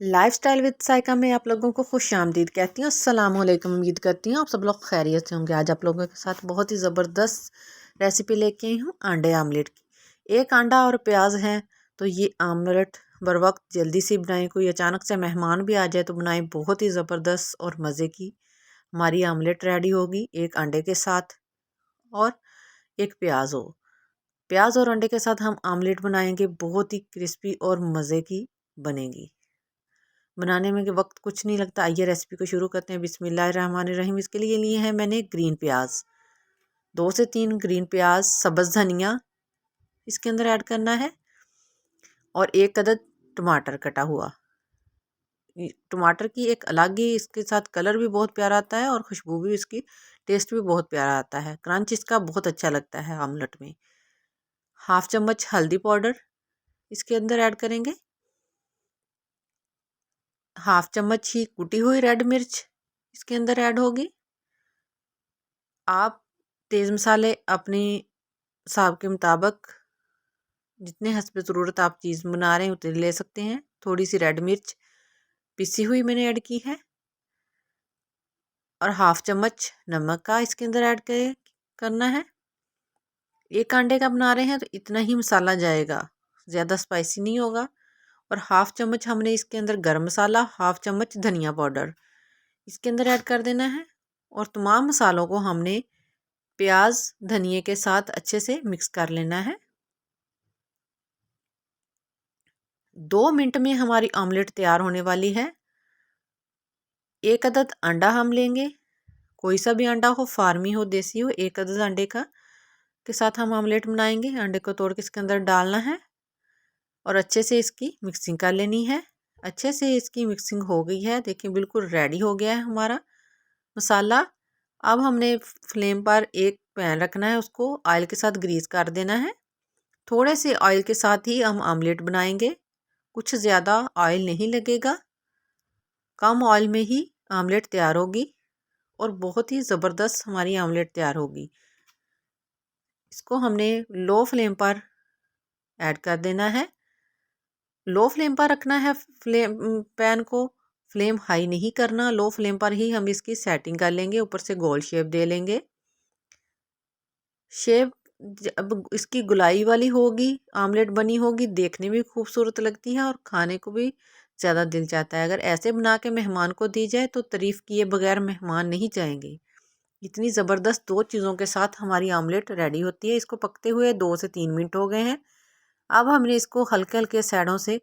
Lifestyle with Saika में आप लोगों को खुश आमदीद कहती हूँ। अस्सलाम वालेकुम। उम्मीद करती हूँ आप सब लोग खैरियत से होंगे। आज आप लोगों के साथ बहुत ही ज़बरदस्त रेसिपी लेके आई हूँ अंडे आमलेट की। एक अंडा और प्याज है तो ये आमलेट बर वक्त जल्दी से बनाएं। कोई अचानक से मेहमान भी आ जाए तो बनाएं। बहुत ही ज़बरदस्त और मज़े की हमारी आमलेट रेडी होगी एक अंडे के साथ और एक प्याज हो। प्याज और अंडे के साथ हम आमलेट बनाएंगे, बहुत ही क्रिस्पी और मज़े की बनेगी। बनाने में वक्त कुछ नहीं लगता। आइए रेसिपी को शुरू करते हैं। बिस्मिल्लाहिर्रहमानिर्रहीम। इसके लिए है मैंने ग्रीन प्याज, 2 से 3 ग्रीन प्याज, सब्ज़ धनिया इसके अंदर ऐड करना है और 1 अदद टमाटर कटा हुआ। टमाटर की एक अलग ही इसके साथ कलर भी बहुत प्यारा आता है और खुशबू भी इसकी, टेस्ट भी बहुत प्यारा आता है। क्रंच इसका बहुत अच्छा लगता है आमलेट में। 1/2 चम्मच हल्दी पाउडर इसके अंदर ऐड करेंगे। 1/2 चम्मच ही कुटी हुई रेड मिर्च इसके अंदर ऐड होगी। आप तेज़ मसाले अपनी हिसाब के मुताबिक जितने हस्ब ज़रूरत आप चीज़ बना रहे हैं उतने ले सकते हैं। थोड़ी सी रेड मिर्च पिसी हुई मैंने ऐड की है और 1/2 चम्मच नमक का इसके अंदर ऐड करना है। एक अंडे का बना रहे हैं तो इतना ही मसाला जाएगा, ज़्यादा स्पाइसी नहीं होगा। और 1/2 चम्मच हमने इसके अंदर गरम मसाला, 1/2 चम्मच धनिया पाउडर इसके अंदर ऐड कर देना है। और तमाम मसालों को हमने प्याज धनिए के साथ अच्छे से मिक्स कर लेना है। 2 मिनट में हमारी ऑमलेट तैयार होने वाली है। 1 अदद अंडा हम लेंगे, कोई सा भी अंडा हो, फार्मी हो, देसी हो। 1 अदद अंडे का के साथ हम ऑमलेट बनाएंगे। अंडे को तोड़ के इसके अंदर डालना है और अच्छे से इसकी मिक्सिंग कर लेनी है। अच्छे से इसकी मिक्सिंग हो गई है, देखिए बिल्कुल रेडी हो गया है हमारा मसाला। अब हमने फ्लेम पर एक पैन रखना है, उसको ऑयल के साथ ग्रीस कर देना है। थोड़े से ऑयल के साथ ही हम आमलेट बनाएंगे, कुछ ज़्यादा ऑयल नहीं लगेगा। कम ऑयल में ही आमलेट तैयार होगी और बहुत ही ज़बरदस्त हमारी आमलेट तैयार होगी। इसको हमने लो फ्लेम पर ऐड कर देना है। लो फ्लेम पर रखना है पैन को, फ्लेम हाई नहीं करना। लो फ्लेम पर ही हम इसकी सेटिंग कर लेंगे, ऊपर से गोल शेप दे लेंगे। शेप अब इसकी गुलाई वाली होगी, आमलेट बनी होगी, देखने में खूबसूरत लगती है और खाने को भी ज़्यादा दिल चाहता है। अगर ऐसे बना के मेहमान को दी जाए तो तारीफ़ किए बगैर मेहमान नहीं जाएंगे। इतनी ज़बरदस्त 2 चीज़ों के साथ हमारी आमलेट रेडी होती है। इसको पकते हुए 2 से 3 मिनट हो गए हैं। अब हमने इसको हल्के हल्के साइडों से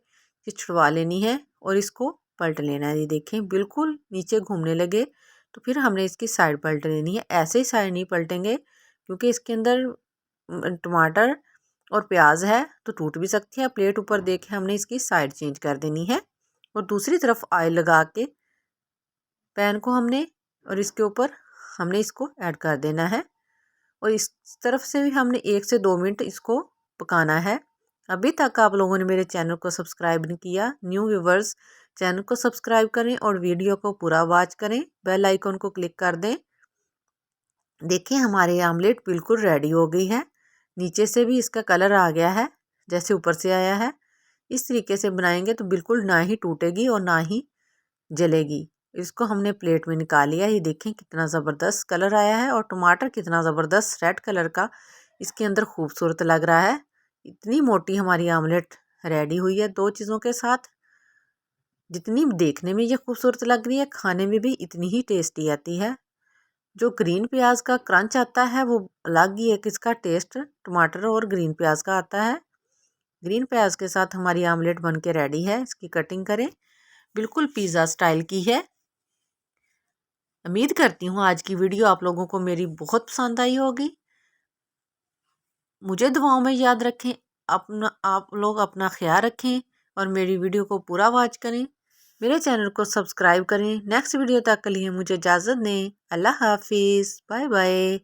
छिड़वा लेनी है और इसको पलट लेना है। ये देखें बिल्कुल नीचे घूमने लगे तो फिर हमने इसकी साइड पलट लेनी है। ऐसे ही साइड नहीं पलटेंगे क्योंकि इसके अंदर टमाटर और प्याज है तो टूट भी सकती है। प्लेट ऊपर देके हमने इसकी साइड चेंज कर देनी है और दूसरी तरफ ऑयल लगा के पैन को हमने और इसके ऊपर हमने इसको ऐड कर देना है और इस तरफ से भी हमने 1 से 2 मिनट इसको पकाना है। अभी तक आप लोगों ने मेरे चैनल को सब्सक्राइब नहीं किया, न्यू व्यूवर्स चैनल को सब्सक्राइब करें और वीडियो को पूरा वॉच करें, बेल आइकन को क्लिक कर दें। देखिए हमारी आमलेट बिल्कुल रेडी हो गई है। नीचे से भी इसका कलर आ गया है जैसे ऊपर से आया है। इस तरीके से बनाएंगे तो बिल्कुल ना ही टूटेगी और ना ही जलेगी। इसको हमने प्लेट में निकाल लिया। ये देखें कितना ज़बरदस्त कलर आया है और टमाटर कितना ज़बरदस्त रेड कलर का इसके अंदर खूबसूरत लग रहा है। इतनी मोटी हमारी आमलेट रेडी हुई है 2 चीज़ों के साथ। जितनी देखने में ये खूबसूरत लग रही है, खाने में भी इतनी ही टेस्टी आती है। जो ग्रीन प्याज का क्रंच आता है वो अलग ही एक इसका टेस्ट टमाटर और ग्रीन प्याज का आता है। ग्रीन प्याज के साथ हमारी आमलेट बन के रेडी है। इसकी कटिंग करें, बिल्कुल पिज़्ज़ा स्टाइल की है। उम्मीद करती हूँ आज की वीडियो आप लोगों को मेरी बहुत पसंद आई होगी। मुझे दुआओं में याद रखें। आप लोग अपना ख्याल रखें और मेरी वीडियो को पूरा वॉच करें। मेरे चैनल को सब्सक्राइब करें। नेक्स्ट वीडियो तक के लिए मुझे इजाज़त दें। अल्लाह हाफिज़, बाय बाय।